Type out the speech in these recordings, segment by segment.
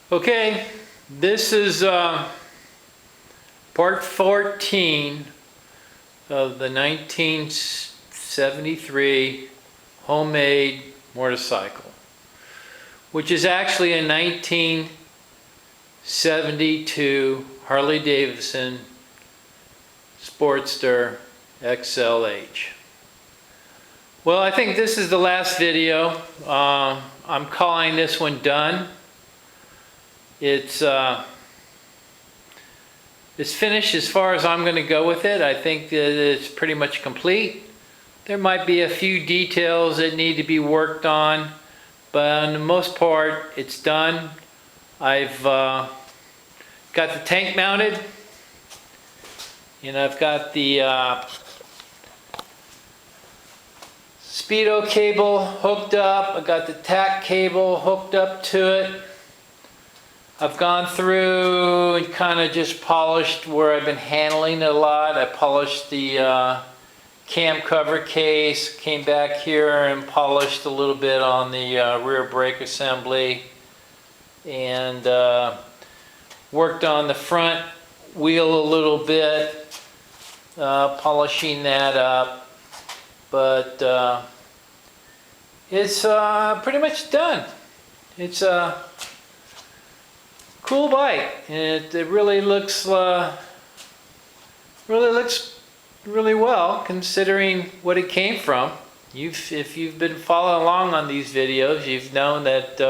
Okay, this is part 14 of the 1973 homemade motorcycle, which is actually a 1972 Harley Davidson Sportster XLH. Well, I think this is the last video. I'm calling this one done. It's finished as far as I'm going to go with it. I think that it's pretty much complete. There might be a few details that need to be worked on, but on the most part, it's done. I've got the tank mounted, and I've got the speedo cable hooked up. I've got the tack cable hooked up to it. I've gone through and kind of just polished where I've been handling it a lot. I polished the cam cover case, came back here and polished a little bit on the rear brake assembly, and worked on the front wheel a little bit, polishing that up. But it's pretty much done. It's a cool bike, and it really looks really well considering what it came from. If you've been following along on these videos, you've known that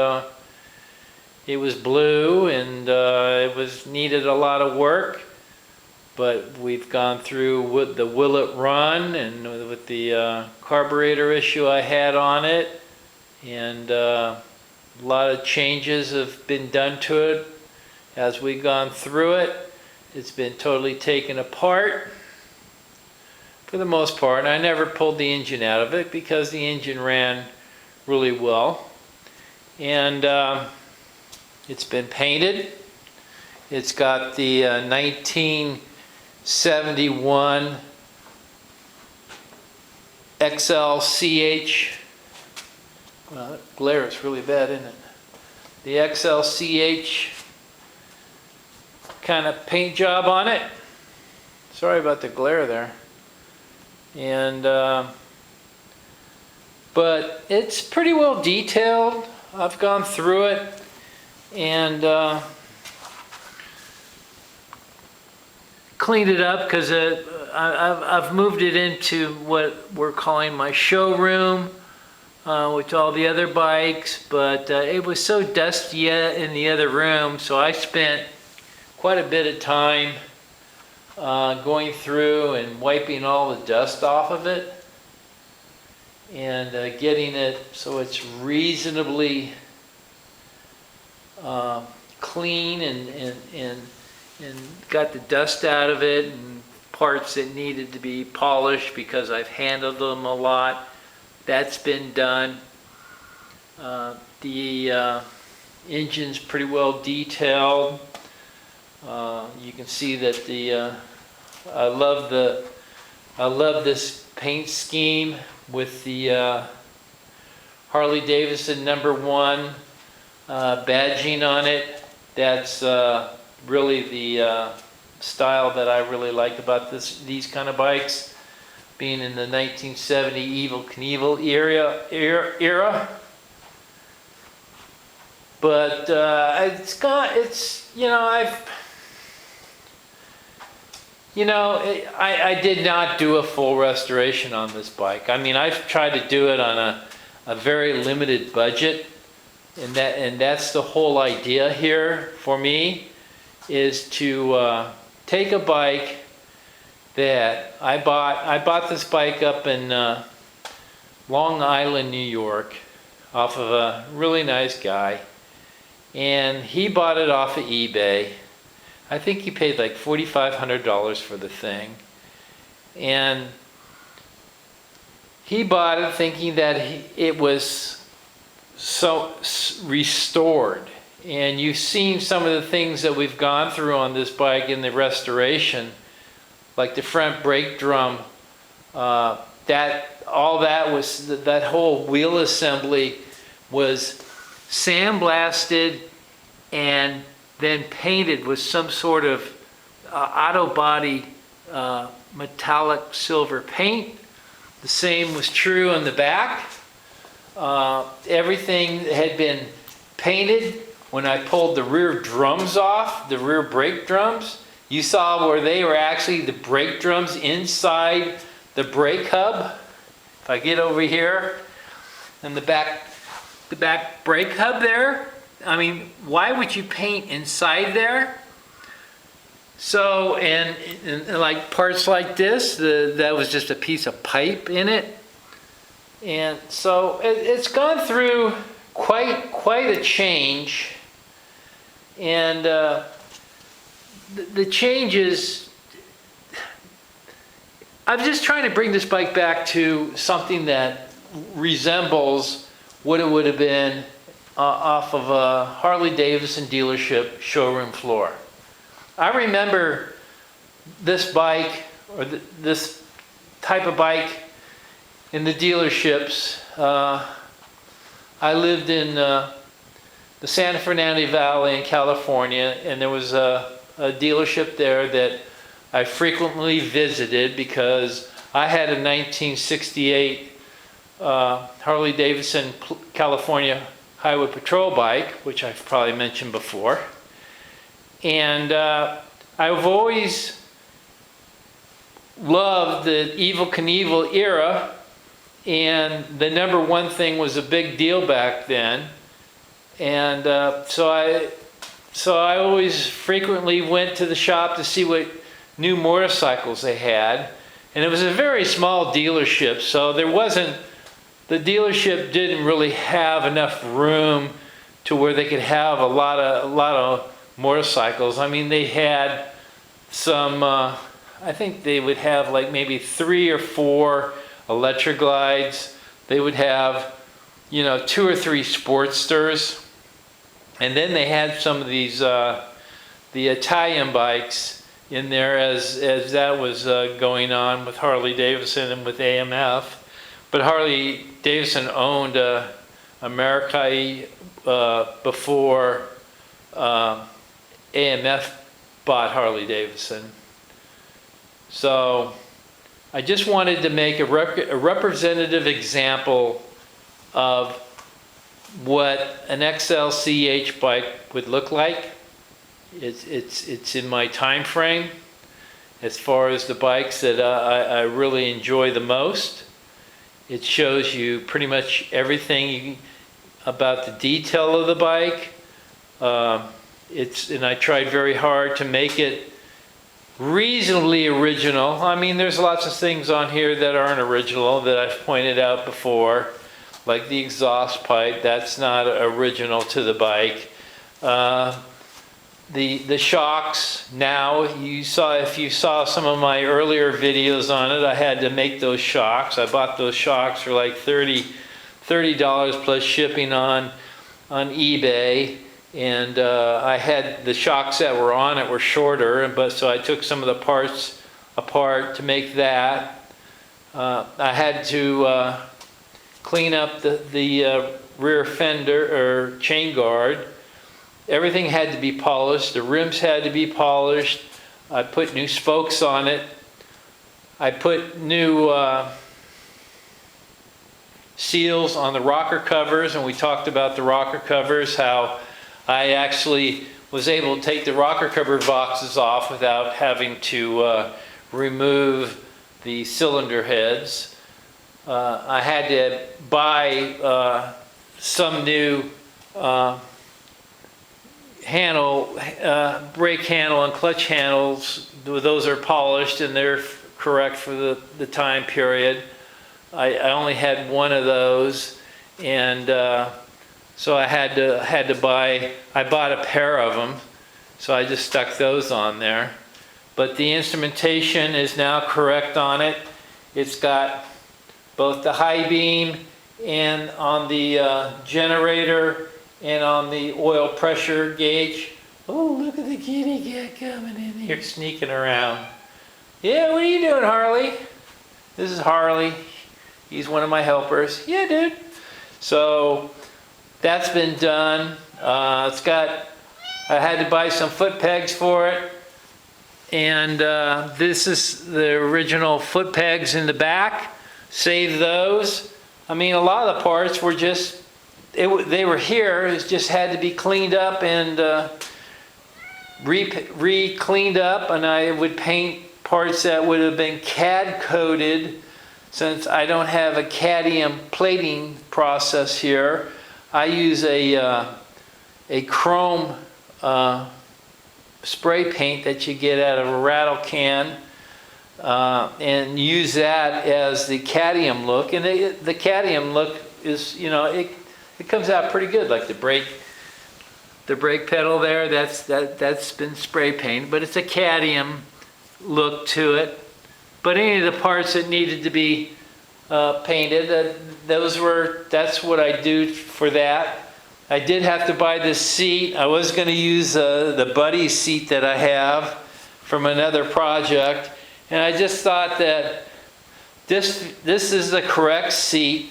it was blue and it needed a lot of work, but we've gone through with the will it run and with the carburetor issue I had on it, and a lot of changes have been done to it as we've gone through it. It's been totally taken apart for the most part. I never pulled the engine out of it because the engine ran really well. And it's been painted. It's got the 1971 XLCH. Well, that glare is really bad, isn't it? The XLCH kind of paint job on it. Sorry about the glare there. And but it's pretty well detailed. I've gone through it and cleaned it up because I've moved it into what we're calling my showroom with all the other bikes, but it was so dusty in the other room, so I spent quite a bit of time going through and wiping all the dust off of it and getting it so it's reasonably clean and got the dust out of it and parts that needed to be polished because I've handled them a lot. That's been done. The engine's pretty well detailed. You can see that the I love this paint scheme with the Harley Davidson #1 badging on it. That's really the style that I really like about these kind of bikes, being in the 1970 Evel Knievel era. But I did not do a full restoration on this bike. I mean, I've tried to do it on a very limited budget, and that's the whole idea here for me, is to take a bike that I bought this bike up in Long Island, New York, off of a really nice guy, and he bought it off of eBay. I think he paid like $4,500 for the thing, and he bought it thinking that it was so restored. And you've seen some of the things that we've gone through on this bike in the restoration, like the front brake drum. That whole wheel assembly was sandblasted and then painted with some sort of auto body metallic silver paint. The same was true on the back. Everything had been painted. When I pulled the rear drums off, the rear brake drums, you saw where they were actually the brake drums inside the brake hub. If I get over here, and the back brake hub there, I mean, why would you paint inside there? So, and like parts like this, that was just a piece of pipe in it. And so it's gone through quite a change. And the changes, I'm just trying to bring this bike back to something that resembles what it would have been off of a Harley Davidson dealership showroom floor. I remember this bike, or this type of bike in the dealerships. I lived in the Santa Fernando Valley in California, and there was a dealership there that I frequently visited because I had a 1968 Harley Davidson California Highway Patrol bike, which I've probably mentioned before. And I've always loved the Evel Knievel era, and the number one thing was a big deal back then. And so I always frequently went to the shop to see what new motorcycles they had. And it was a very small dealership, so the dealership didn't really have enough room to where they could have a lot of motorcycles. I mean, they had some, I think they would have like maybe 3 or 4 Electroglides. They would have, 2 or 3 Sportsters. And then they had some of these, the Italian bikes in there as that was going on with Harley Davidson and with AMF. But Harley Davidson owned America before AMF bought Harley Davidson. So I just wanted to make a representative example of what an XLCH bike would look like. It's in my time frame as far as the bikes that I really enjoy the most. It shows you pretty much everything about the detail of the bike. And I tried very hard to make it reasonably original. I mean, there's lots of things on here that aren't original that I've pointed out before, like the exhaust pipe. That's not original to the bike. The shocks now, if you saw some of my earlier videos on it, I had to make those shocks. I bought those shocks for like $30 plus shipping on eBay. And I had the shocks that were on it were shorter, so I took some of the parts apart to make that. I had to clean up the rear fender or chain guard. Everything had to be polished. The rims had to be polished. I put new spokes on it. I put new seals on the rocker covers, and we talked about the rocker covers, how I actually was able to take the rocker cover boxes off without having to remove the cylinder heads. I had to buy some new brake handle and clutch handles. Those are polished and they're correct for the time period. I only had one of those, and so I had to buy. I bought a pair of them, so I just stuck those on there. But the instrumentation is now correct on it. It's got both the high beam and on the generator and on the oil pressure gauge. Oh, look at the kitty cat coming in here, sneaking around. Yeah, what are you doing, Harley? This is Harley. He's one of my helpers. Yeah, dude. So that's been done. It's got I had to buy some foot pegs for it. And this is the original foot pegs in the back. Save those. I mean, a lot of the parts were just, they were here. It just had to be cleaned up and re-cleaned up. And I would paint parts that would have been CAD coated. Since I don't have a cadmium plating process here, I use a chrome spray paint that you get out of a rattle can, and use that as the cadmium look. And the cadmium look is, you know, it comes out pretty good. Like the brake pedal there, that's been spray painted, but it's a cadmium look to it. But any of the parts that needed to be painted, that's what I do for that. I did have to buy this seat. I was going to use the buddy seat that I have from another project, and I just thought that this is the correct seat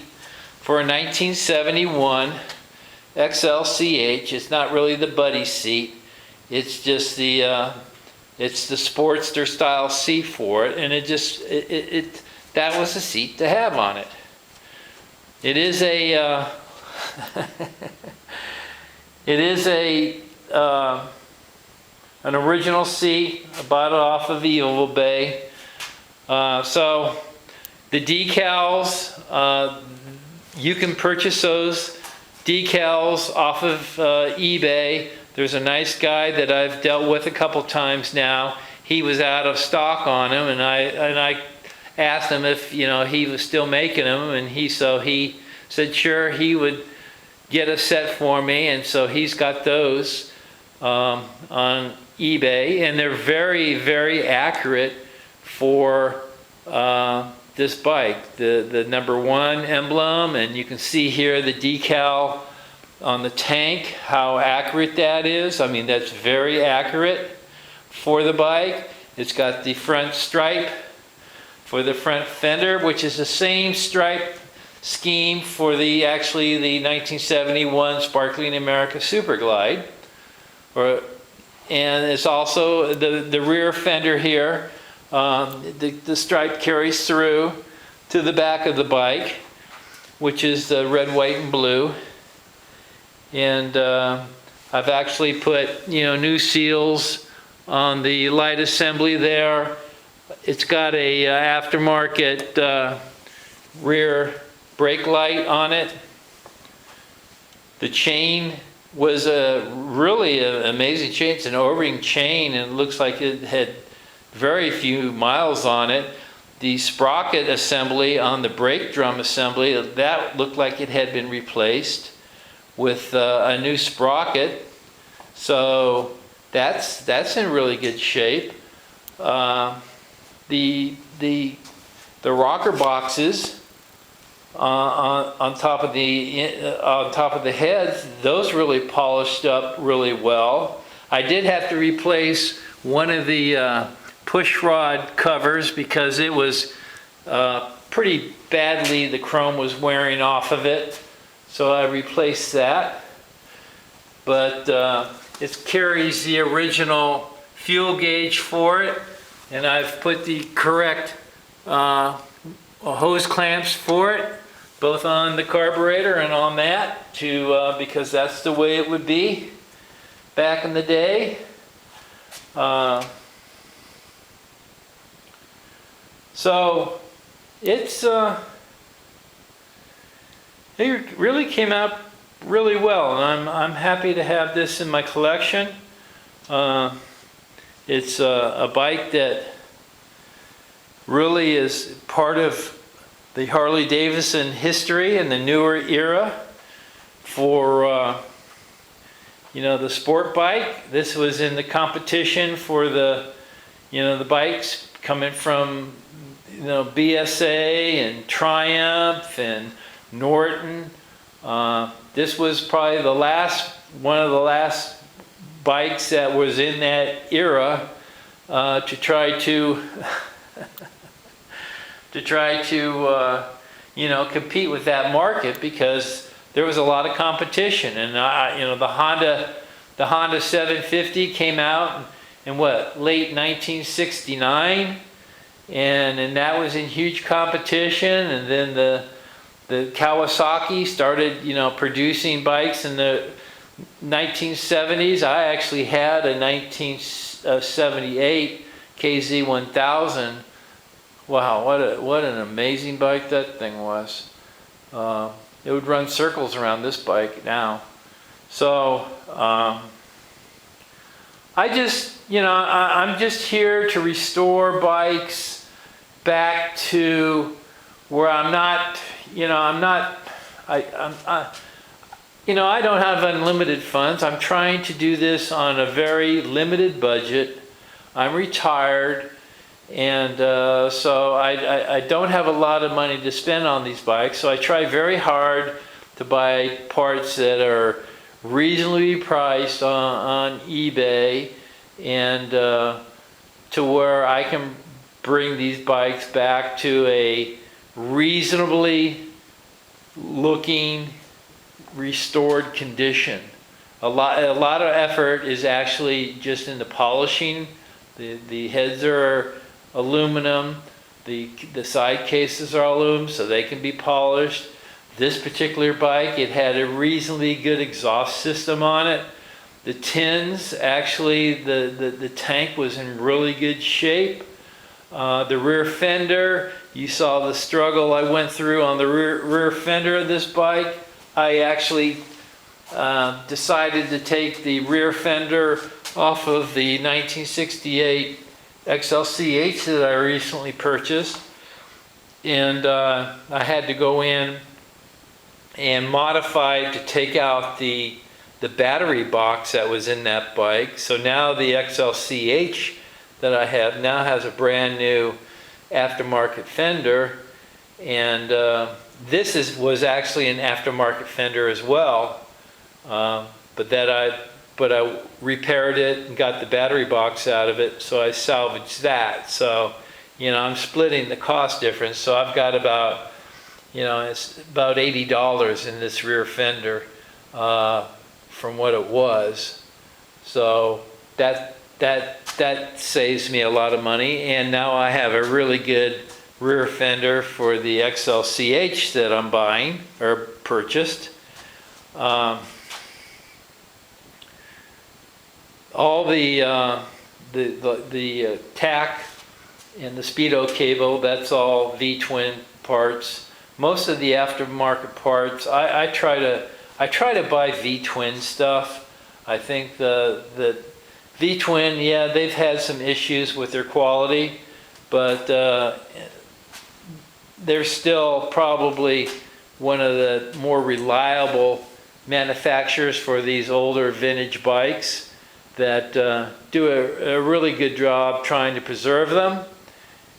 for a 1971 XLCH. It's not really the buddy seat. It's just the Sportster style seat for it, and that was the seat to have on it. It is a it is an original seat. I bought it off of Evil Bay. So the decals, you can purchase those decals off of eBay. There's a nice guy that I've dealt with a couple times now. He was out of stock on them, and I asked him if, you know, he was still making them, and he said sure, he would get a set for me, and so he's got those on eBay, and they're very, very accurate for this bike. The number 1 emblem, and you can see here the decal on the tank, how accurate that is. I mean, that's very accurate for the bike. It's got the front stripe for the front fender, which is the same stripe scheme for the 1971 Sparkling America Super Glide. And it's also the rear fender here. The stripe carries through to the back of the bike, which is the red, white, and blue. And I've actually put, you know, new seals on the light assembly there. It's got a aftermarket rear brake light on it. The chain was really an amazing chain. It's an O-ring chain, and it looks like it had very few miles on it. The sprocket assembly on the brake drum assembly, that looked like it had been replaced with a new sprocket. So that's in really good shape. The rocker boxes on top of the heads, those really polished up really well. I did have to replace one of the push rod covers because it was pretty badly, the chrome was wearing off of it, so I replaced that. But it carries the original fuel gauge for it, and I've put the correct hose clamps for it, both on the carburetor and on that, because that's the way it would be back in the day. So it really came out really well, and I'm happy to have this in my collection. It's a bike that really is part of the Harley Davidson history and the newer era for you know, the sport bike. This was in the competition for the, you know, the bikes coming from, you know, BSA and Triumph and Norton. This was probably one of the last bikes that was in that era to try to you know, compete with that market, because there was a lot of competition. And you know, the Honda The Honda 750 came out in what, late 1969, and that was in huge competition. And then the Kawasaki started, producing bikes in the 1970s. I actually had a 1978 KZ1000. Wow, what an amazing bike that thing was. It would run circles around this bike now. So I'm just here to restore bikes back to where I'm not, I don't have unlimited funds. I'm trying to do this on a very limited budget. I'm retired, and so I don't have a lot of money to spend on these bikes. So I try very hard to buy parts that are reasonably priced on eBay, and to where I can bring these bikes back to a reasonably looking restored condition. A lot of effort is actually just in the polishing. The heads are aluminum, the side cases are aluminum, so they can be polished. This particular bike, it had a reasonably good exhaust system on it. The tins, actually, the tank was in really good shape. The rear fender, you saw the struggle I went through on the rear fender of this bike. I actually decided to take the rear fender off of the 1968 XLCH that I recently purchased, and I had to go in and modify it to take out the battery box that was in that bike. So now the XLCH that I have now has a brand new aftermarket fender, and this was actually an aftermarket fender as well, but I repaired it and got the battery box out of it, so I salvaged that. So I'm splitting the cost difference. So I've got about it's about $80 in this rear fender from what it was. So that saves me a lot of money, and now I have a really good rear fender for the XLCH that I'm buying or purchased. All the tack and the speedo cable, that's all V-twin parts. Most of the aftermarket parts, I try to buy V-twin stuff. I think the V-twin, yeah, they've had some issues with their quality, but they're still probably one of the more reliable manufacturers for these older vintage bikes that do a really good job trying to preserve them.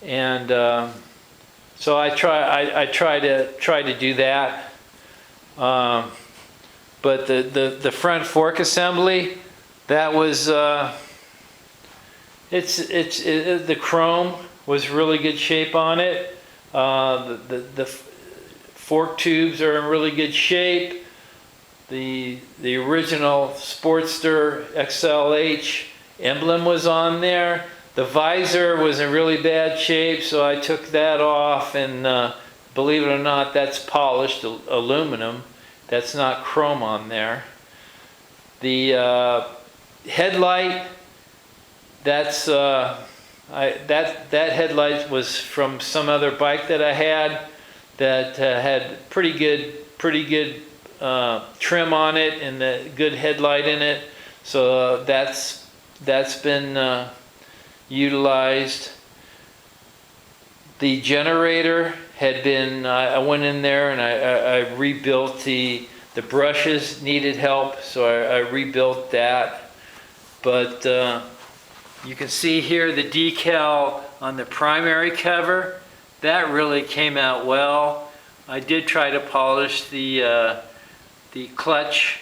And so I try to do that. But the front fork assembly, that was the chrome was really good shape on it. The fork tubes are in really good shape. The original Sportster XLH emblem was on there. The visor was in really bad shape, so I took that off, and believe it or not, that's polished aluminum. That's not chrome on there. The headlight, that headlight was from some other bike that I had that had pretty good trim on it and a good headlight in it. So that's been utilized. The generator had been, I went in there and I rebuilt the brushes needed help, so I rebuilt that. But you can see here the decal on the primary cover, that really came out well. I did try to polish the clutch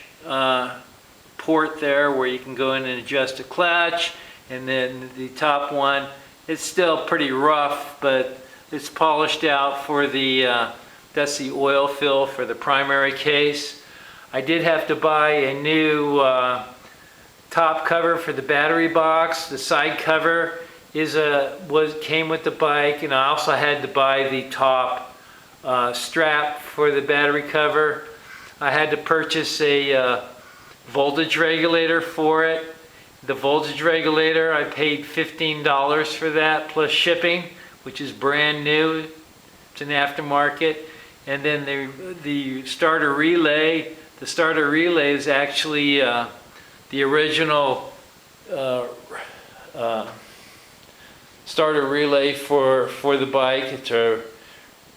port there where you can go in and adjust the clutch, and then the top one, it's still pretty rough, but it's polished out for the, that's the oil fill for the primary case. I did have to buy a new top cover for the battery box. The side cover came with the bike, and I also had to buy the top strap for the battery cover. I had to purchase a voltage regulator for it. The voltage regulator, I paid $15 for that plus shipping, which is brand new. It's an aftermarket. And then the starter relay. The starter relay is actually the original starter relay for the bike. It's a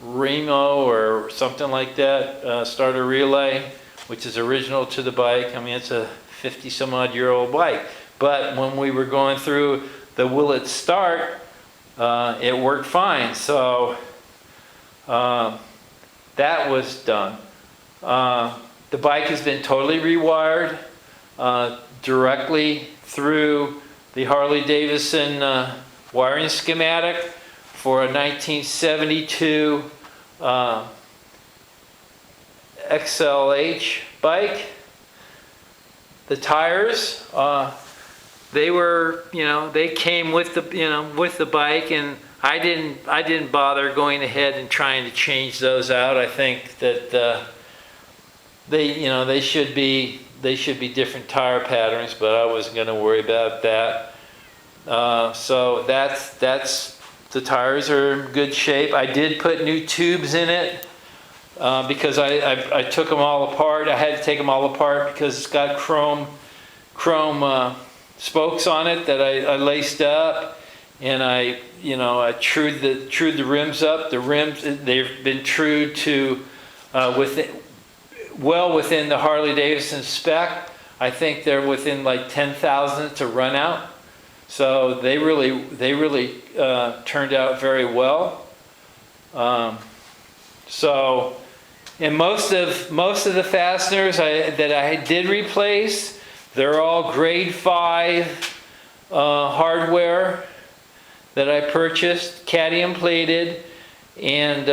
Remo or something like that, starter relay, which is original to the bike. I mean, it's a 50-some-odd-year-old bike. But when we were going through the will it start, it worked fine. So that was done. The bike has been totally rewired directly through the Harley-Davidson wiring schematic for a 1972 XLH bike. The tires, they came with the bike, and I didn't bother going ahead and trying to change those out. I think that they should be different tire patterns, but I wasn't going to worry about that. So that's the tires are in good shape. I did put new tubes in it because I took them all apart. I had to take them all apart because it's got chrome spokes on it that I laced up, and I trued the rims up. The rims, they've been trued to well within the Harley-Davidson spec. I think they're within like 10,000 to run out. So they really turned out very well. So, and most of the fasteners that I did replace, they're all grade 5 hardware that I purchased, cadmium plated, and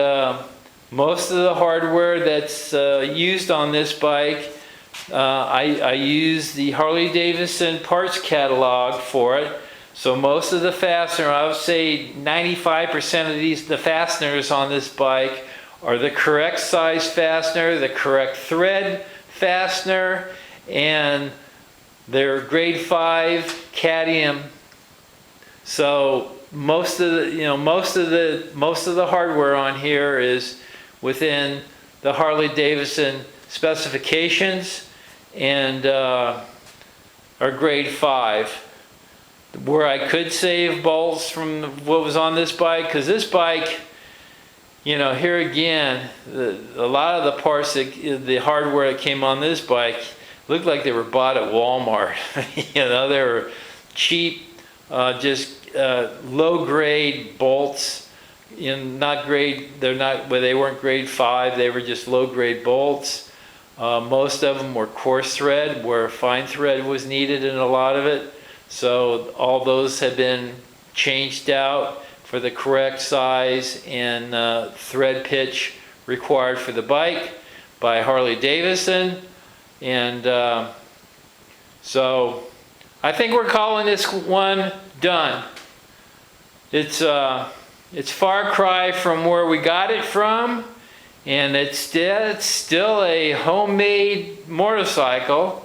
most of the hardware that's used on this bike, I use the Harley-Davidson parts catalog for it. So most of the fastener, I would say 95% of the fasteners on this bike are the correct size fastener, the correct thread fastener, and they're grade 5 cadmium. So most of the hardware on here is within the Harley-Davidson specifications and are grade 5. Where I could save bolts from what was on this bike, because this bike, here again, a lot of the parts, the hardware that came on this bike looked like they were bought at Walmart. They were cheap, just low-grade bolts. They weren't grade 5. They were just low-grade bolts. Most of them were coarse thread, where fine thread was needed in a lot of it. So all those have been changed out for the correct size and thread pitch required for the bike by Harley-Davidson. And so I think we're calling this one done. It's far cry from where we got it from, and it's still a homemade motorcycle.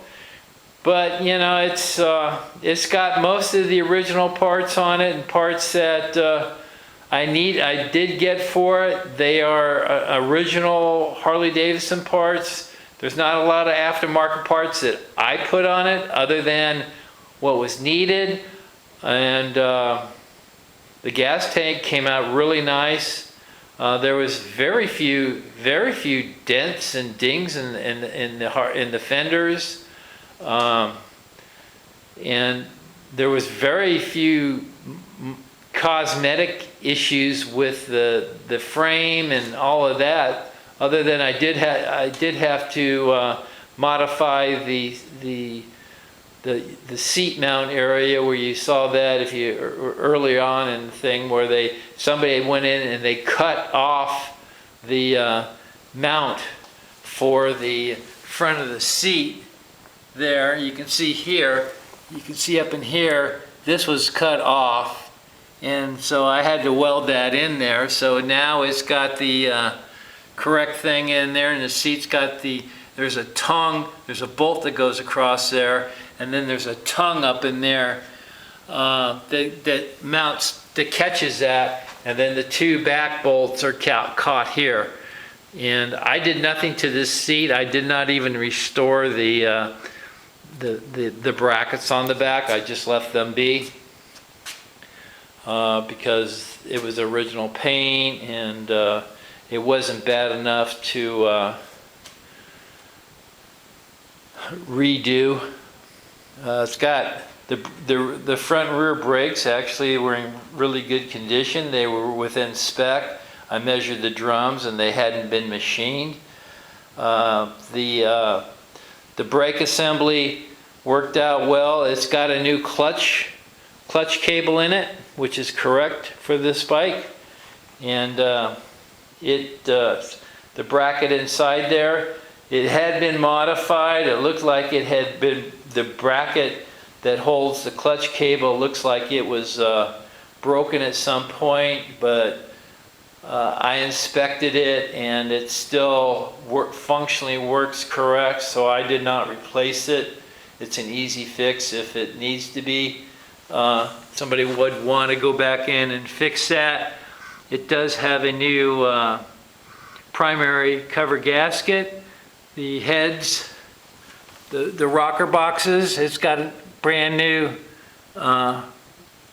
But it's got most of the original parts on it, and parts that I did get for it. They are original Harley-Davidson parts. There's not a lot of aftermarket parts that I put on it other than what was needed. And the gas tank came out really nice. There was very few dents and dings in the fenders. And there was very few cosmetic issues with the frame and all of that, other than I did have to modify the seat mount area, where you saw that early on in the thing, where somebody went in and they cut off the mount for the front of the seat. There, you can see here, you can see up in here, this was cut off, and so I had to weld that in there. So now it's got the correct thing in there, and the seat's got there's a tongue, there's a bolt that goes across there, and then there's a tongue up in there that mounts, that catches that, and then the two back bolts are caught here. And I did nothing to this seat. I did not even restore the brackets on the back. I just left them be because it was original paint, and it wasn't bad enough to redo. It's got the front and rear brakes actually were in really good condition. They were within spec. I measured the drums and they hadn't been machined. The brake assembly worked out well. It's got a new clutch cable in it, which is correct for this bike. And the bracket inside there, it had been modified. It looked like it had been, the bracket that holds the clutch cable looks like it was broken at some point, but I inspected it and it still functionally works correct, so I did not replace it. It's an easy fix if it needs to be. Somebody would want to go back in and fix that. It does have a new primary cover gasket. The heads, the rocker boxes, it's got brand new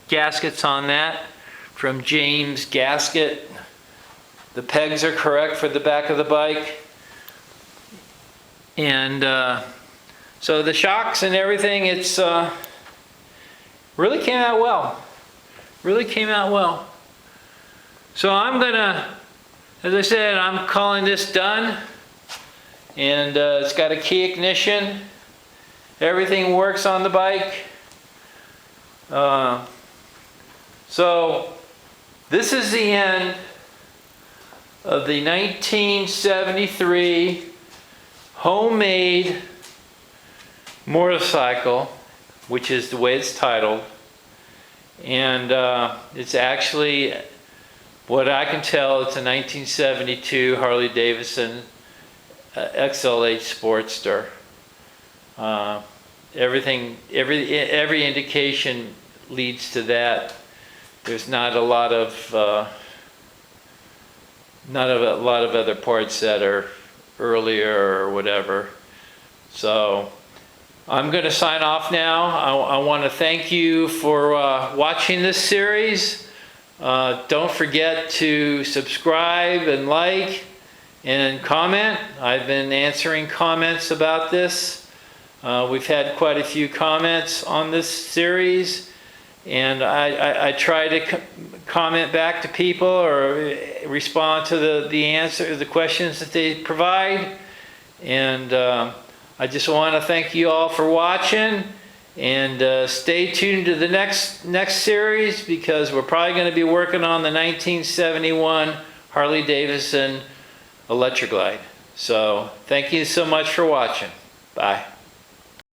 gaskets on that from James Gasket. The pegs are correct for the back of the bike. And so the shocks and everything, it's really came out well. Really came out well. So I'm gonna, as I said, I'm calling this done. And it's got a key ignition. Everything works on the bike. So this is the end of the 1973 homemade motorcycle, which is the way it's titled. And it's actually, what I can tell, it's a 1972 Harley Davidson XLH Sportster. Every indication leads to that. There's not a lot of other parts that are earlier or whatever. So I'm going to sign off now. I want to thank you for watching this series. Don't forget to subscribe and like and comment. I've been answering comments about this. We've had quite a few comments on this series, and I try to comment back to people or respond to the questions that they provide. And I just want to thank you all for watching, and stay tuned to the next series, because we're probably going to be working on the 1971 Harley Davidson Electroglide. So thank you so much for watching. Bye.